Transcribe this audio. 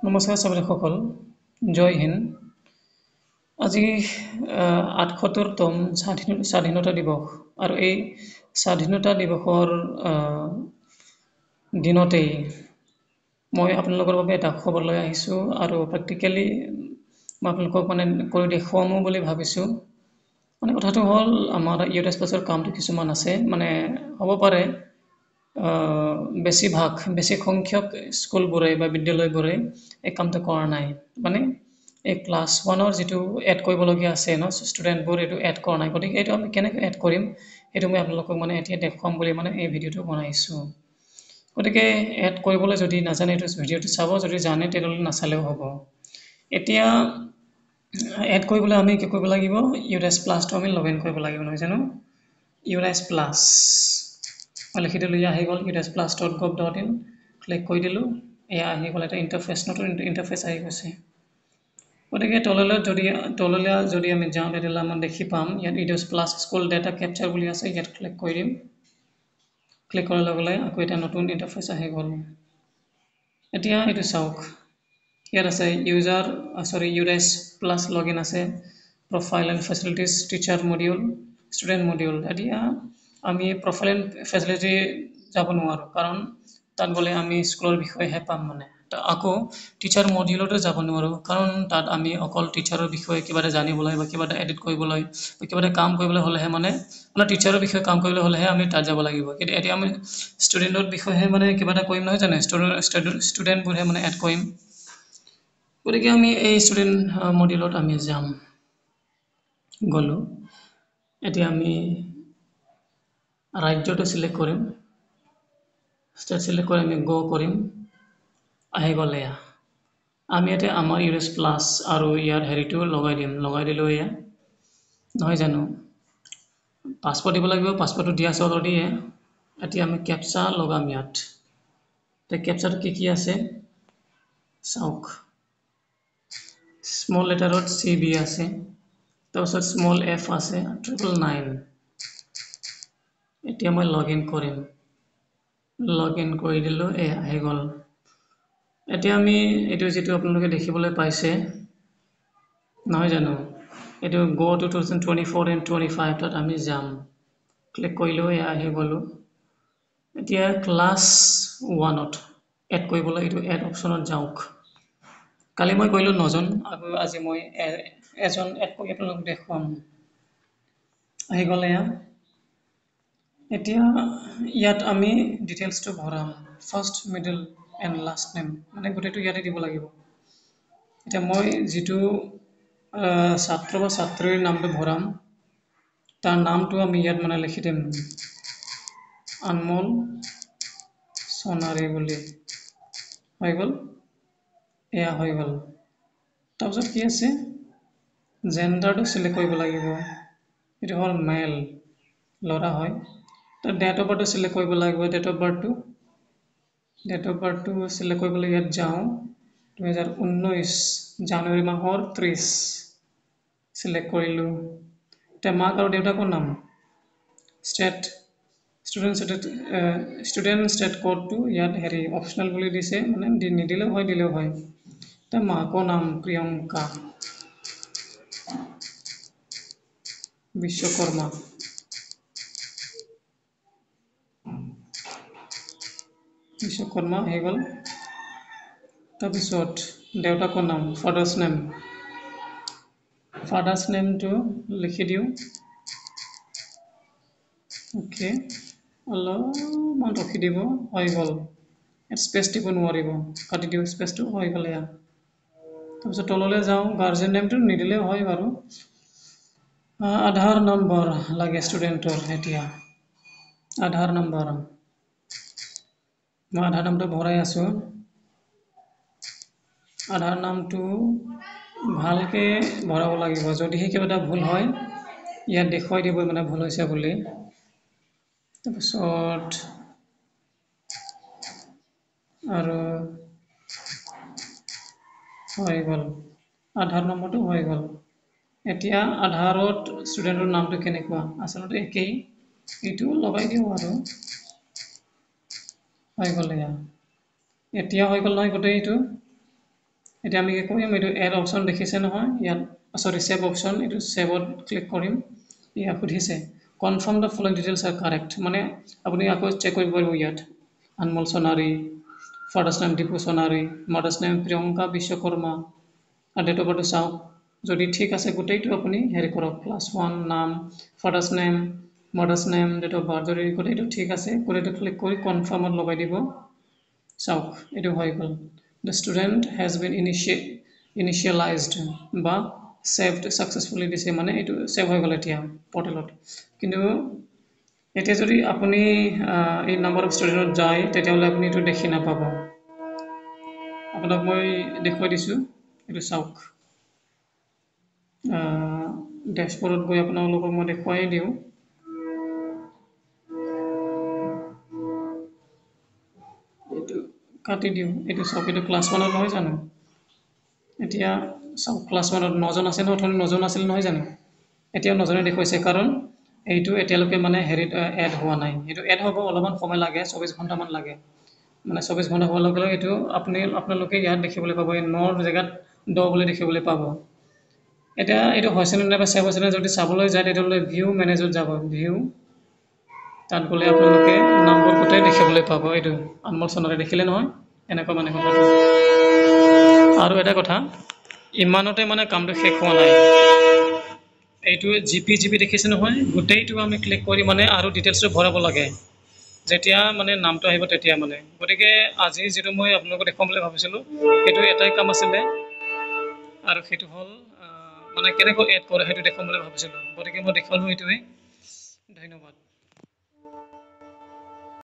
নমস্কাৰ ছাত্ৰীসকল, জয় হিন্দ। আজি ৭৮তম স্বাধীনতা দিৱস আৰু এই স্বাধীনতা দিৱসৰ দিনতেই মই আপোনালোকৰ বাবে এটা খবৰ লৈ আহিছোঁ আৰু প্ৰেক্টিকেলি মই আপোনালোকক কৰি দেখুৱামো বুলি ভাবিছোঁ। কথাটো হ'ল আমাৰ ইউএছ প্লাছৰ কামটো কিছুমান আছে, হ'ব পাৰে বেছি সংখ্যক স্কুলবোৰে বা বিদ্যালয়বোৰে এই কামটো কৰা নাই। এই ক্লাছ 1ৰ যিটো এড কৰিবলগীয়া আছে ষ্টুডেণ্টবোৰ এইটো এড কৰা নাই। গতিকে এইটো আমি কেনেকৈ এড কৰিম সেইটো মই আপোনালোকক এতিয়া দেখুৱাম বুলি এই ভিডিঅ'টো বনাইছোঁ। গতিকে এড কৰিবলৈ যদি নাজানে এইটো ভিডিঅ'টো চাব, যদি জানে তেনেহ'লে নাচালেও হ'ব। এতিয়া এড কৰিবলৈ আমি কি কৰিব লাগিব, ইউএছ প্লাছটো আমি লগ ইন কৰিব লাগিব, নহয় জানো? ইউএছ প্লাছ মই লিখি দিলোঁ, আহি গ'ল usplas.gov.in, ক্লিক কৰি দিলোঁ। এয়া আহি গ'ল, এটা ইণ্টাৰফেচ, নতুন ইণ্টাৰফেচ আহি গৈছে। গতিকে তললৈ যদি আমি যাওঁ তেতিয়াহ'লে আমি দেখি পাম ইয়াত US plus school data capture বুলি আছে। ইয়াত ক্লিক কৰি দিম। ক্লিক কৰাৰ লগে লগে আকৌ এটা নতুন ইণ্টাৰফেচ আহি গ'ল। এতিয়া এইটো চাওক, ইয়াত আছে ইউএছ প্লাছ লগ ইন আছে, profile and facilities, teacher module, student module. এতিয়া আমি প্ৰফাইল এণ্ড ফেচিলিটি যাব নোৱাৰোঁ, কাৰণ তাত গ'লে আমি স্কুলৰ বিষয়েহে পাম। আকৌ টিচাৰ মডিউলতো যাব নোৱাৰোঁ, কাৰণ তাত আমি অকল টিচাৰৰ বিষয়ে কিবা এটা জানিবলৈ বা কিবা এটা এডিট কৰিবলৈ বা কিবা এটা কাম কৰিবলৈ হ'লেহে টিচাৰৰ বিষয়ে কাম কৰিবলৈ হ'লেহে আমি তাত যাব লাগিব। কিন্তু এতিয়া আমি ষ্টুডেণ্টৰ বিষয়েহে কিবা এটা কৰিম, নহয় জানো? ষ্টুডেণ্টবোৰহে এড কৰিম। গতিকে আমি এই ষ্টুডেণ্ট মডিউলত আমি যাম। গ'লোঁ। এতিয়া আমি ৰাজ্যটো চিলেক্ট কৰিম, ষ্টেট চিলেক্ট কৰি আমি গ' কৰিম। আহি গ'ল এয়া। আমি ইয়াতে আমাৰ ইউএছ প্লাছ আৰু ইয়াৰ হেৰিটো লগাই দিলোঁ এয়া, নহয় জানো? পাছপৰ্ট দিব লাগিব, পাছপৰ্টটো দিয়া আছে অলৰেডি। এতিয়া আমি কেপচা লগাম ইয়াত। এতিয়া কেপচাটো কি আছে চাওক। স্মল লেটাৰত CB আছে, তাৰপিছত স্মল F আছে, 999। এতিয়া মই লগ ইন কৰিম। লগ ইন কৰি দিলোঁ, আহি গ'ল। এতিয়া আমি এইটো যিটো আপোনালোকে দেখিবলৈ পাইছে, নহয় জানো? এইটো Go 2024 and 25 তাত আমি যাম। ক্লিক কৰিলোঁ, আহি গ'লোঁ। এতিয়া ক্লাছ 1ত এড কৰিবলৈ এইটো এড অপশ্যনত যাওক। কালি মই কৰিলোঁ 9জন, আকৌ আজি মই এজন এড কৰি আপোনালোকক দেখুৱাম। আহি গ'ল এয়া। এতিয়া ইয়াত আমি ডিটেইলছটো ভৰাম, first, middle and last name, গোটেইটো ইয়াতে দিব লাগিব। এতিয়া মই যিটো ছাত্ৰ বা ছাত্ৰীৰ নামটো ভৰাম, তাৰ নামটো আমি ইয়াত লিখি দিম, আনমোল সোণাৰী বুলি। হৈ গ'ল, এয়া হৈ গ'ল। তাৰপিছত কি আছে, জেণ্ডাৰটো চিলেক্ট কৰিব লাগিব। এইটো হ'ল মেল, ল'ৰা হয়। তাৰ ডেট অফ বাৰ্থটো চিলেক্ট কৰিব লাগিব। ডেট অফ বাৰ্থটো চিলেক্ট কৰিবলৈ ইয়াত যাওঁ, 2019 জানুৱাৰী মাহৰ 30 চিলেক্ট কৰিলোঁ। এতিয়া মাক আৰু দেউতাকৰ নাম, ষ্টুডেণ্ট ষ্টেট কোডটো ইয়াত অপশ্যনেল বুলি দিছে, নিদিলেও হয়, দিলেও হয়। এতিয়া মাকৰ নাম প্ৰিয়ংকা বিশ্বকৰ্মা। হৈ গ'ল। তাৰপিছত দেউতাকৰ নাম, ফাদাৰ্ছ নেমটো লিখি দিওঁ। অ'কে, অলপমান ৰখি দিব, হৈ গ'ল। স্পেচ দিব নোৱাৰিব, কাটি দিওঁ স্পেচটো, হৈ গ'ল এয়া। তাৰপিছত তললৈ যাওঁ, গাৰ্জেন নেমটো নিদিলেও হয় বাৰু। আধাৰ নম্বৰ লাগে ষ্টুডেণ্টৰ। এতিয়া আধাৰ নম্বৰ, মই আধাৰ নামটো ভৰাই আছোঁ। আধাৰ নামটো ভালকৈ ভৰাব লাগিব, যদিহে কিবা এটা ভুল হয় ইয়াত দেখুৱাই দিব ভুল হৈছে বুলি। তাৰপিছত আৰু হৈ গ'ল, আধাৰ নম্বৰটো হৈ গ'ল। এতিয়া আধাৰত ষ্টুডেণ্টৰ নামটো কেনেকুৱা, আচলতে একেই, এইটো লগাই দিওঁ আৰু হৈ গ'ল এয়া। এতিয়া হৈ গ'ল নহয় গোটেইটো। এতিয়া আমি কি কৰিম এইটো এড অপশ্যন দেখিছে নহয় ইয়াত সৰি সেভ অপশ্যন এইটো সেভত ক্লিক কৰিম ইয়াত সুধিছে confirm the following details R correct মানে আপুনি আকৌ চেক কৰিব পাৰিব ইয়াত Anmol Sonari father's name Dipu Sonari mothers name Priyanka Vishwakarma আৰু ডেট অফ বাৰ্থটো চাওক যদি ঠিক আছে গোটেইটো আপুনি হেৰি কৰক +1 নাম father's name mother's name date of birth যদি গোটেইটো ঠিক আছে গোটেইটো ক্লিক কৰি কনফাৰ্মত লগাই দিব চাওক এইটো হৈ গ'ল দ্য ষ্টুডেণ্ট হেজ বিন ইনিচিয়েলাইজড বা সেভড সাকসেসফুলি দিছে মানে এইটো সেভ হৈ গ'ল এতিয়া পৰ্টেলত কিন্তু এতিয়া যদি আপুনি এই নাম্বাৰ অফ ষ্টুডেণ্টত যায় তেতিয়াহ'লে আপুনি এইটো দেখি নাপাব আপোনাক মই দেখুৱাই দিছোঁ এইটো চাওক ডেশবৰ্ডত গৈ আপোনালোকক মই দেখুৱাই দিওঁ এইটো কাটি দিওঁ এইটো চাওক এইটো ক্লাছ 1ত নহয় জানো এতিয়া চাওক ক্লাছ 1ত 9জন আছে নহয় অথনি 9জন আছিল নহয় জানো এতিয়া 9জনে দেখুৱাইছে কাৰণ এইটো এতিয়ালৈকে মানে হেৰিত এড হোৱা নাই এইটো এড হ'ব অলপমান সময় লাগে 24 ঘণ্টামান লাগে মানে 24 ঘণ্টা হোৱাৰ লগে লগে এইটো আপোনালোকে ইয়াত দেখিবলৈ পাব এই 9ৰ জেগাত 10 বুলি দেখিবলৈ পাব এতিয়া এইটো হৈছে নে নাই বা সেভ হৈছে নে যদি চাবলৈ যায় তেতিয়াহ'লে ভিউ মেনেজত যাব ভিউ তাত গ'লে আপোনালোকে নামবোৰ গোটেই দেখিবলৈ পাব এইটো আনমল সোণাৰী দেখিলে নহয় এনেকুৱা মানে কথাটো আৰু এটা কথা ইমানতে মানে কামটো শেষ হোৱা নাই এইটো জিপি দেখিছে নহয় গোটেইটো আমি ক্লিক কৰি মানে আৰু ডিটেইলছটো ভৰাব লাগে যেতিয়া মানে নামটো আহিব তেতিয়া মানে গতিকে আজি যিটো মই আপোনালোকক দেখুৱাম বুলি ভাবিছিলোঁ সেইটো এটাই কাম আছিলে আৰু সেইটো হ'ল মানে কেনেকৈ এড কৰে সেইটো দেখুৱাম বুলি ভাবিছিলোঁ গতিকে মই দেখুৱালোঁ এইটোৱেই ধন্যবাদ